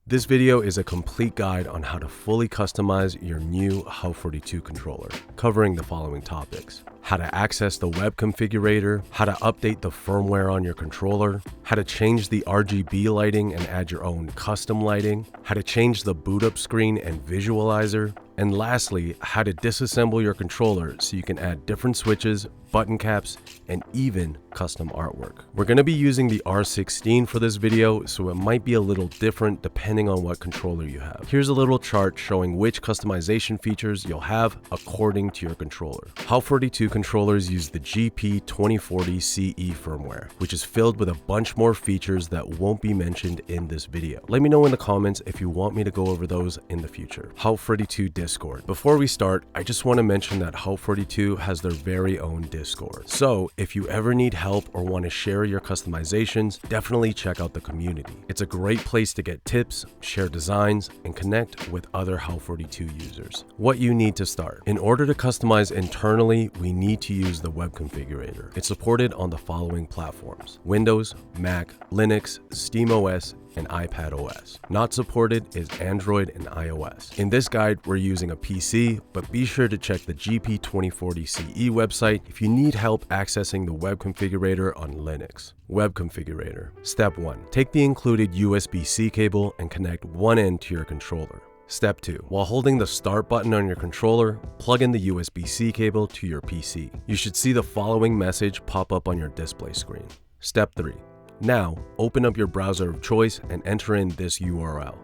This video is a complete guide on how to fully customize your new Haute42 controller, covering the following topics: how to access the web configurator, how to update the firmware on your controller, how to change the RGB lighting and add your own custom lighting, how to change the boot up screen and visualizer, and lastly, how to disassemble your controller so you can add different switches, button caps, and even custom artwork. We're going to be using the R16 for this video, so it might be a little different depending on what controller you have. Here's a little chart showing which customization features you'll have according to your controller. Haute42 controllers use the GP2040 CE firmware, which is filled with a bunch more features that won't be mentioned in this video. Let me know in the comments if you want me to go over those in the future. Haute42 Discord. Before we start, I just want to mention that Haute42 has their very own Discord. So if you ever need help or want to share your customizations, definitely check out the community. It's a great place to get tips, share designs, and connect with other Haute42 users. What you need to start. In order to customize internally, we need to use the web configurator. It's supported on the following platforms: Windows, Mac, Linux, SteamOS, and iPad OS. Not supported is Android and iOS. In this guide, we're using a PC, but be sure to check the GP2040 CE website if you need help accessing the web configurator on Linux. Web configurator. Step 1. Take the included USB-C cable and connect one end to your controller. Step 2. While holding the start button on your controller, plug in the USB-C cable to your PC. You should see the following message pop up on your display screen. Step 3. Now, open up your browser of choice and enter in this URL.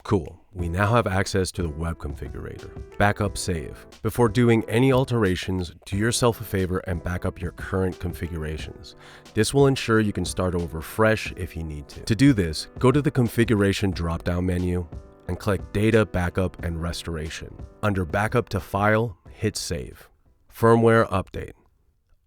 Cool. We now have access to the web configurator. Backup save. Before doing any alterations, do yourself a favor and back up your current configurations. This will ensure you can start over fresh if you need to. To do this, go to the configuration drop-down menu and click Data Backup and Restoration. Under Backup to File, hit Save. Firmware Update.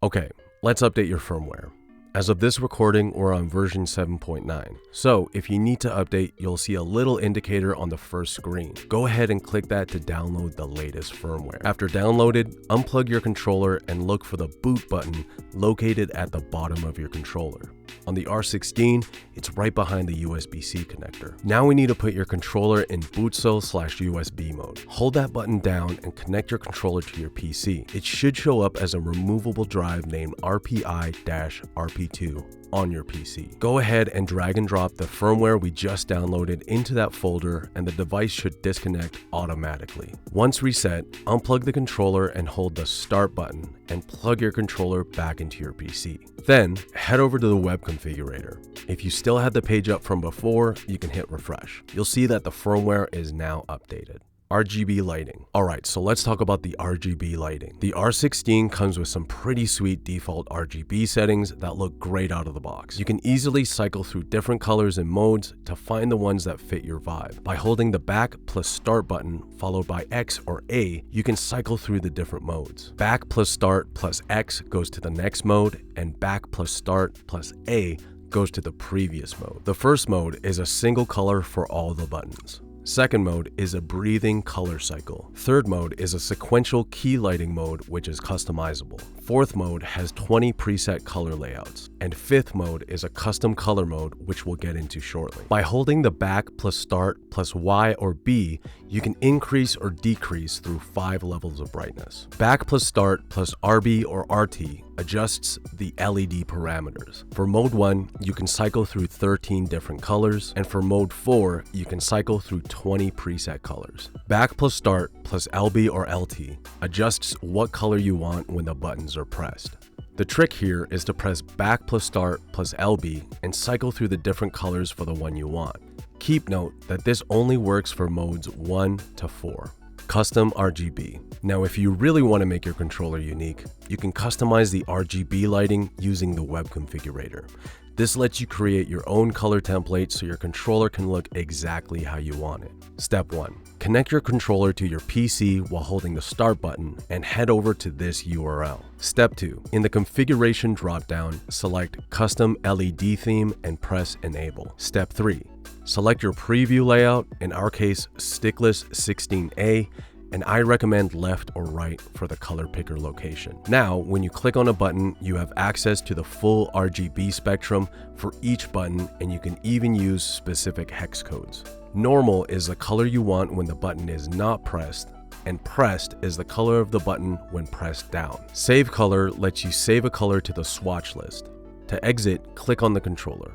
Okay, let's update your firmware. As of this recording, we're on version 7.9. So if you need to update, you'll see a little indicator on the first screen. Go ahead and click that to download the latest firmware. After downloaded, unplug your controller and look for the boot button located at the bottom of your controller. On the R16, it's right behind the USB-C connector. Now we need to put your controller in bootcell/USB mode. Hold that button down and connect your controller to your PC. It should show up as a removable drive named RPI-RP2 on your PC. Go ahead and drag and drop the firmware we just downloaded into that folder and the device should disconnect automatically. Once reset, unplug the controller and hold the start button and plug your controller back into your PC. Then head over to the web configurator. If you still had the page up from before, you can hit refresh. You'll see that the firmware is now updated. RGB lighting. Alright, so let's talk about the RGB lighting. The R16 comes with some pretty sweet default RGB settings that look great out of the box. You can easily cycle through different colors and modes to find the ones that fit your vibe. By holding the back plus start button followed by X or A, you can cycle through the different modes. Back plus start plus X goes to the next mode, and back plus start plus A goes to the previous mode. The first mode is a single color for all the buttons. Second mode is a breathing color cycle. Third mode is a sequential key lighting mode, which is customizable. Fourth mode has 20 preset color layouts. And fifth mode is a custom color mode, which we'll get into shortly. By holding the back plus start plus Y or B, you can increase or decrease through 5 levels of brightness. Back plus start plus RB or RT adjusts the LED parameters. For mode 1, you can cycle through 13 different colors, and for mode 4, you can cycle through 20 preset colors. Back plus start plus LB or LT adjusts what color you want when the buttons are pressed. The trick here is to press back plus start plus LB and cycle through the different colors for the one you want. Keep note that this only works for modes 1 to 4. Custom RGB. Now, if you really want to make your controller unique, you can customize the RGB lighting using the web configurator. This lets you create your own color template so your controller can look exactly how you want it. Step 1. Connect your controller to your PC while holding the start button and head over to this URL. Step 2. In the configuration dropdown, select Custom LED Theme and press Enable. Step 3. Select your preview layout, in our case Stickless 16A, and I recommend left or right for the color picker location. Now, when you click on a button, you have access to the full RGB spectrum for each button, and you can even use specific hex codes. Normal is the color you want when the button is not pressed, and pressed is the color of the button when pressed down. Save color lets you save a color to the swatch list. To exit, click on the controller.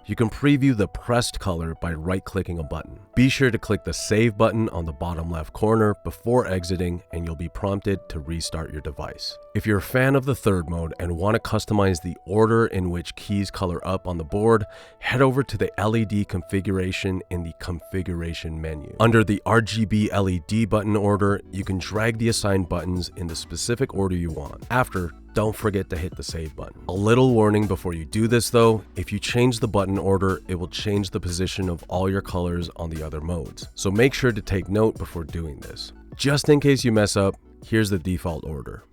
You can preview the pressed color by right-clicking a button. Be sure to click the Save button on the bottom left corner before exiting, and you'll be prompted to restart your device. If you're a fan of the third mode and want to customize the order in which keys color up on the board, head over to the LED configuration in the Configuration menu. Under the RGB LED button order, you can drag the assigned buttons in the specific order you want. After, don't forget to hit the Save button. A little warning before you do this though, if you change the button order, it will change the position of all your colors on the other modes. So make sure to take note before doing this. Just in case you mess up, here's the default order.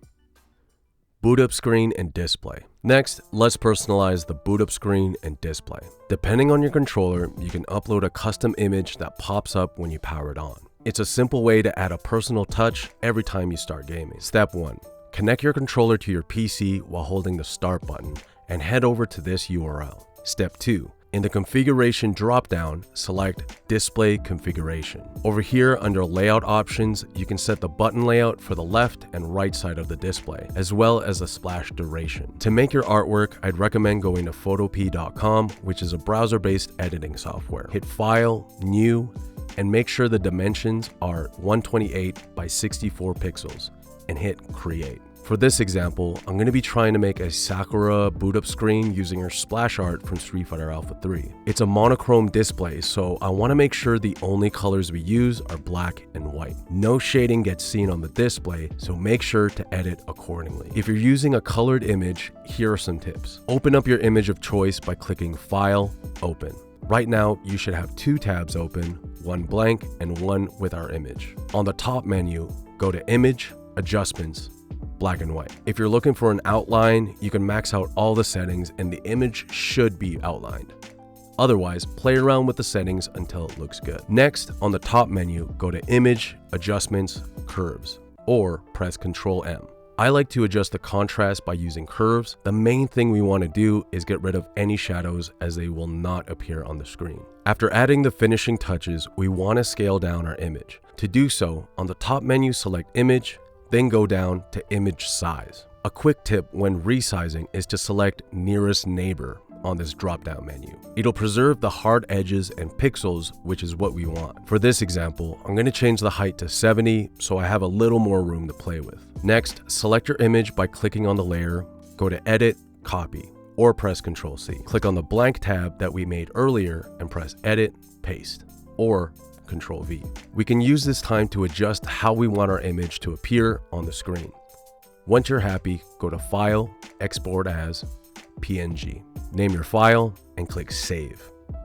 Boot up screen and display. Next, let's personalize the boot up screen and display. Depending on your controller, you can upload a custom image that pops up when you power it on. It's a simple way to add a personal touch every time you start gaming. Step 1. Connect your controller to your PC while holding the Start button and head over to this URL. Step 2. In the Configuration dropdown, select Display Configuration. Over here under Layout Options, you can set the button layout for the left and right side of the display, as well as the splash duration. To make your artwork, I'd recommend going to photop.com, which is a browser-based editing software. Hit File, New, and make sure the dimensions are 128 by 64 pixels. And hit Create. For this example, I'm going to be trying to make a Sakura boot up screen using her splash art from Street Fighter Alpha 3. It's a monochrome display, so I want to make sure the only colors we use are black and white. No shading gets seen on the display, so make sure to edit accordingly. If you're using a colored image, here are some tips. Open up your image of choice by clicking File, Open. Right now, you should have 2 tabs open, one blank and one with our image. On the top menu, go to Image, Adjustments, black and white. If you're looking for an outline, you can max out all the settings and the image should be outlined. Otherwise, play around with the settings until it looks good. Next, on the top menu, go to Image, Adjustments, Curves, or press Ctrl M. I like to adjust the contrast by using curves. The main thing we want to do is get rid of any shadows as they will not appear on the screen. After adding the finishing touches, we want to scale down our image. To do so, on the top menu, select Image, then go down to Image Size. A quick tip when resizing is to select Nearest Neighbor on this drop-down menu. It'll preserve the hard edges and pixels, which is what we want. For this example, I'm going to change the height to 70 so I have a little more room to play with. Next, select your image by clicking on the layer, go to Edit, Copy, or press Ctrl C. Click on the blank tab that we made earlier and press Edit, Paste, or Ctrl V. We can use this time to adjust how we want our image to appear on the screen. Once you're happy, go to File, Export as PNG. Name your file and click Save.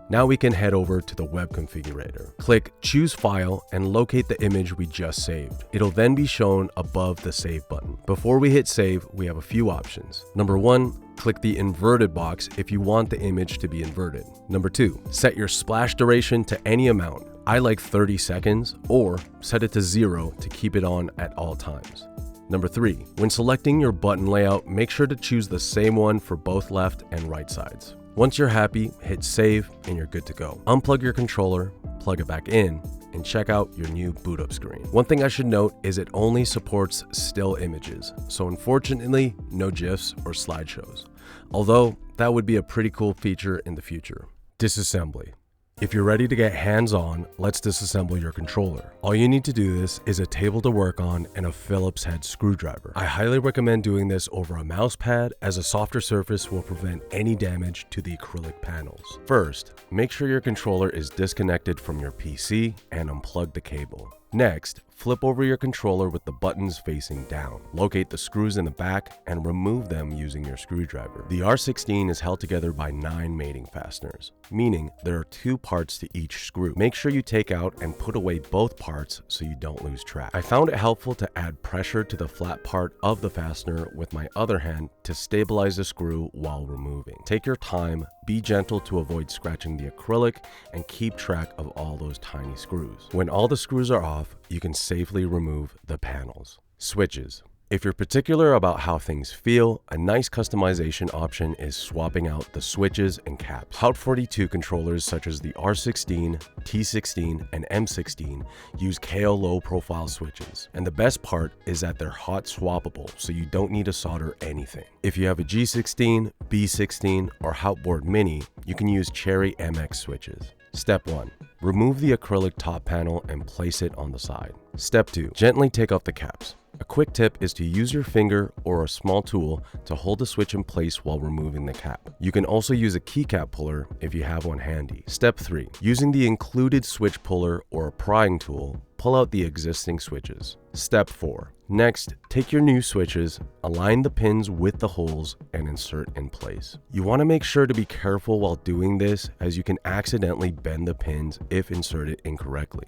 Now we can head over to the Web Configurator. Click Choose File and locate the image we just saved. It'll then be shown above the Save button. Before we hit Save, we have a few options. Number 1, click the inverted box if you want the image to be inverted. Number 2, set your splash duration to any amount. I like 30 seconds, or set it to 0 to keep it on at all times. Number 3, when selecting your button layout, make sure to choose the same one for both left and right sides. Once you're happy, hit Save and you're good to go. Unplug your controller, plug it back in, and check out your new boot up screen. One thing I should note is it only supports still images, so unfortunately, no GIFs or slideshows. Although, that would be a pretty cool feature in the future. Disassembly. If you're ready to get hands-on, let's disassemble your controller. All you need to do this is a table to work on and a Phillips head screwdriver. I highly recommend doing this over a mouse pad, as a softer surface will prevent any damage to the acrylic panels. First, make sure your controller is disconnected from your PC and unplug the cable. Next, flip over your controller with the buttons facing down. Locate the screws in the back and remove them using your screwdriver. The R16 is held together by 9 mating fasteners, meaning there are 2 parts to each screw. Make sure you take out and put away both parts so you don't lose track. I found it helpful to add pressure to the flat part of the fastener with my other hand to stabilize the screw while removing. Take your time, be gentle to avoid scratching the acrylic, and keep track of all those tiny screws. When all the screws are off, you can safely remove the panels. Switches. If you're particular about how things feel, a nice customization option is swapping out the switches and caps. Haute42 controllers such as the R16, T16, and M16 use KO low profile switches, and the best part is that they're hot swappable, so you don't need to solder anything. If you have a G16, B16, or Hauteboard Mini, you can use Cherry MX switches. Step 1. Remove the acrylic top panel and place it on the side. Step 2. Gently take off the caps. A quick tip is to use your finger or a small tool to hold the switch in place while removing the cap. You can also use a keycap puller if you have one handy. Step 3. Using the included switch puller or a prying tool, pull out the existing switches. Step 4. Next, take your new switches, align the pins with the holes, and insert in place. You want to make sure to be careful while doing this, as you can accidentally bend the pins if inserted incorrectly.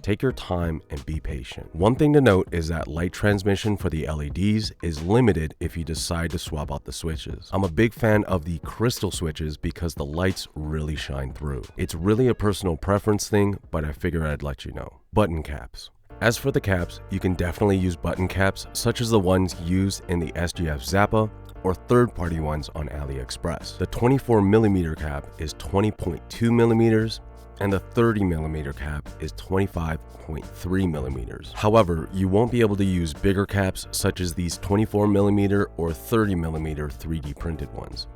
Take your time and be patient. One thing to note is that light transmission for the LEDs is limited if you decide to swap out the switches. I'm a big fan of the crystal switches because the lights really shine through. It's really a personal preference thing, but I figured I'd let you know. Button caps. As for the caps, you can definitely use button caps such as the ones used in the SGF Zappa or third-party ones on AliExpress. The 24mm cap is 20.2 millimeters, and the 30mm cap is 25.3 millimeters. However, you won't be able to use bigger caps such as these 24mm or 30mm 3D printed ones.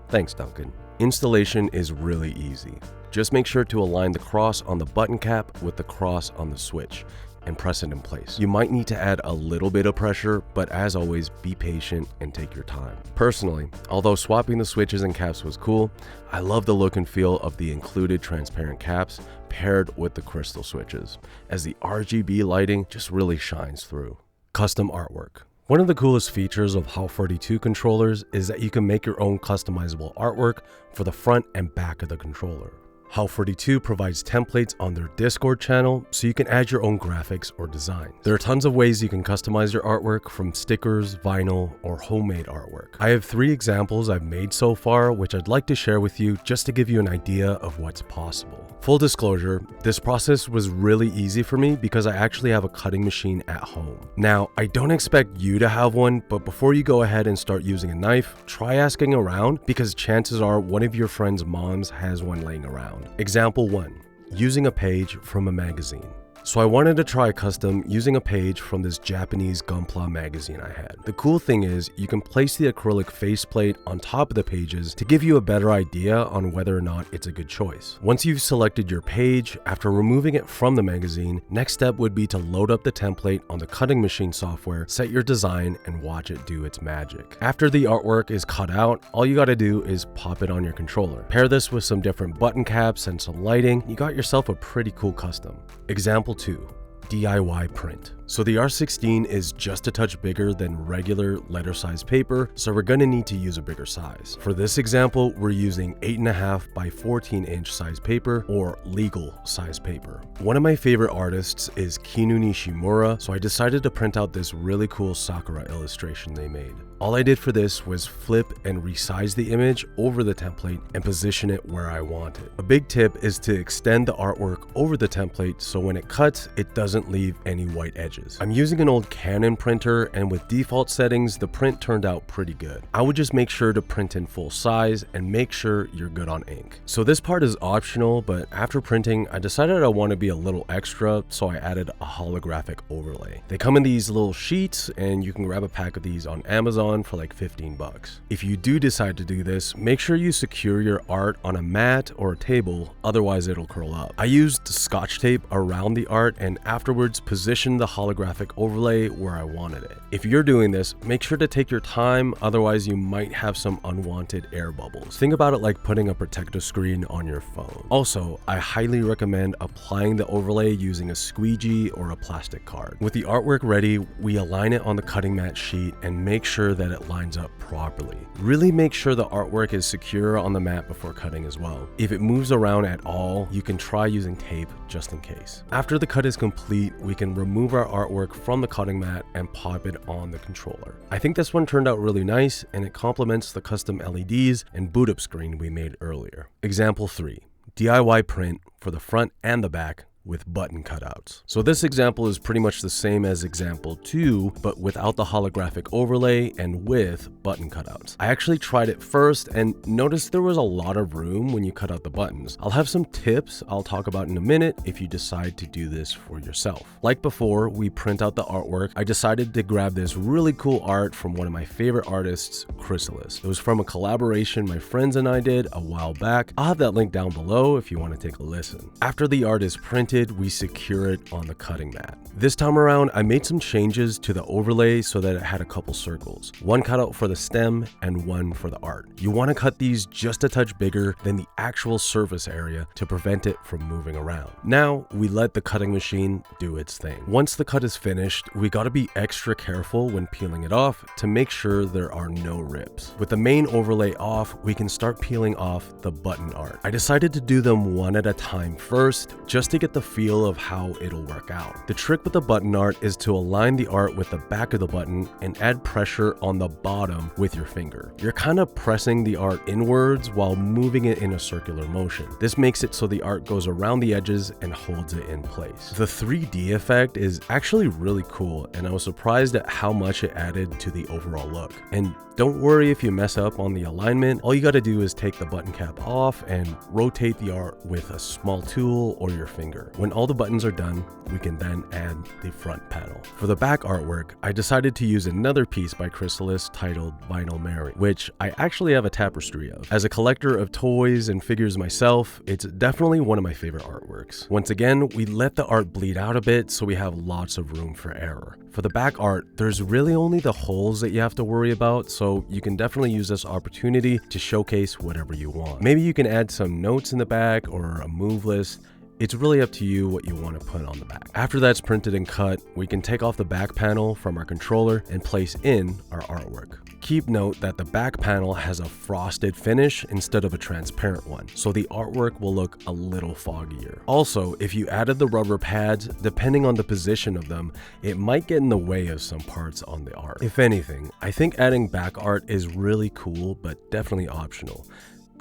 Thanks, Duncan. Installation is really easy. Just make sure to align the cross on the button cap with the cross on the switch and press it in place. You might need to add a little bit of pressure, but as always, be patient and take your time. Personally, although swapping the switches and caps was cool, I love the look and feel of the included transparent caps paired with the crystal switches, as the RGB lighting just really shines through. Custom artwork. One of the coolest features of Haute42 controllers is that you can make your own customizable artwork for the front and back of the controller. Haute42 provides templates on their Discord channel, so you can add your own graphics or designs. There are tons of ways you can customize your artwork, from stickers, vinyl, or homemade artwork. I have 3 examples I've made so far, which I'd like to share with you just to give you an idea of what's possible. Full disclosure, this process was really easy for me because I actually have a cutting machine at home. Now, I don't expect you to have one, but before you go ahead and start using a knife, try asking around, because chances are one of your friends' moms has one laying around. Example 1. Using a page from a magazine. So I wanted to try custom using a page from this Japanese Gunpla magazine I had. The cool thing is you can place the acrylic faceplate on top of the pages to give you a better idea on whether or not it's a good choice. Once you've selected your page, after removing it from the magazine, next step would be to load up the template on the cutting machine software, set your design, and watch it do its magic. After the artwork is cut out, all you gotta do is pop it on your controller. Pair this with some different button caps and some lighting, you got yourself a pretty cool custom. Example 2. DIY print. So the R16 is just a touch bigger than regular letter size paper, so we're gonna need to use a bigger size. For this example, we're using 8.5 by 14 inch size paper, or legal size paper. One of my favorite artists is Kinu Nishimura, so I decided to print out this really cool Sakura illustration they made. All I did for this was flip and resize the image over the template and position it where I want it. A big tip is to extend the artwork over the template so when it cuts, it doesn't leave any white edges. I'm using an old Canon printer, and with default settings, the print turned out pretty good. I would just make sure to print in full size and make sure you're good on ink. So this part is optional, but after printing, I decided I want to be a little extra, so I added a holographic overlay. They come in these little sheets, and you can grab a pack of these on Amazon for like 15 bucks. If you do decide to do this, make sure you secure your art on a mat or a table, otherwise it'll curl up. I used Scotch tape around the art and afterwards positioned the holographic overlay where I wanted it. If you're doing this, make sure to take your time, otherwise you might have some unwanted air bubbles. Think about it like putting a protective screen on your phone. Also, I highly recommend applying the overlay using a squeegee or a plastic card. With the artwork ready, we align it on the cutting mat sheet and make sure that it lines up properly. Really make sure the artwork is secure on the mat before cutting as well. If it moves around at all, you can try using tape just in case. After the cut is complete, we can remove our artwork from the cutting mat and pop it on the controller. I think this one turned out really nice, and it complements the custom LEDs and boot up screen we made earlier. Example 3. DIY print for the front and the back with button cutouts. So this example is pretty much the same as example 2, but without the holographic overlay and with button cutouts. I actually tried it first and noticed there was a lot of room when you cut out the buttons. I'll have some tips I'll talk about in a minute if you decide to do this for yourself. Like before we print out the artwork, I decided to grab this really cool art from one of my favorite artists, Chrysalis. It was from a collaboration my friends and I did a while back. I'll have that link down below if you want to take a listen. After the art is printed, we secure it on the cutting mat. This time around, I made some changes to the overlay so that it had a couple circles. One cutout for the stem and one for the art. You want to cut these just a touch bigger than the actual surface area to prevent it from moving around. Now, we let the cutting machine do its thing. Once the cut is finished, we got to be extra careful when peeling it off to make sure there are no rips. With the main overlay off, we can start peeling off the button art. I decided to do them one at a time first, just to get the feel of how it'll work out. The trick with the button art is to align the art with the back of the button and add pressure on the bottom with your finger. You're kind of pressing the art inwards while moving it in a circular motion. This makes it so the art goes around the edges and holds it in place. The 3D effect is actually really cool, and I was surprised at how much it added to the overall look. And don't worry if you mess up on the alignment. All you got to do is take the button cap off and rotate the art with a small tool or your finger. When all the buttons are done, we can then add the front panel. For the back artwork, I decided to use another piece by Chrysalis titled Vinyl Mary, which I actually have a tapestry of. As a collector of toys and figures myself, it's definitely one of my favorite artworks. Once again, we let the art bleed out a bit so we have lots of room for error. For the back art, there's really only the holes that you have to worry about, so you can definitely use this opportunity to showcase whatever you want. Maybe you can add some notes in the back or a move list. It's really up to you what you want to put on the back. After that's printed and cut, we can take off the back panel from our controller and place in our artwork. Keep note that the back panel has a frosted finish instead of a transparent one, so the artwork will look a little foggier. Also, if you added the rubber pads, depending on the position of them, it might get in the way of some parts on the art. If anything, I think adding back art is really cool, but definitely optional.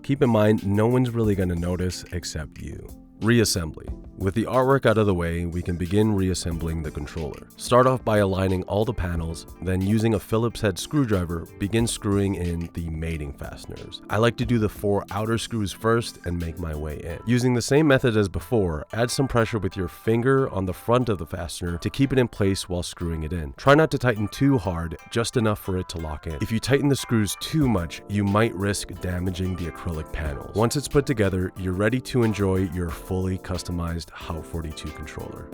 Keep in mind, no one's really going to notice except you. Reassembly. With the artwork out of the way, we can begin reassembling the controller. Start off by aligning all the panels, then using a Phillips head screwdriver, begin screwing in the mating fasteners. I like to do the 4 outer screws first and make my way in. Using the same method as before, add some pressure with your finger on the front of the fastener to keep it in place while screwing it in. Try not to tighten too hard, just enough for it to lock in. If you tighten the screws too much, you might risk damaging the acrylic panels. Once it's put together, you're ready to enjoy your fully customized Haute42 controller.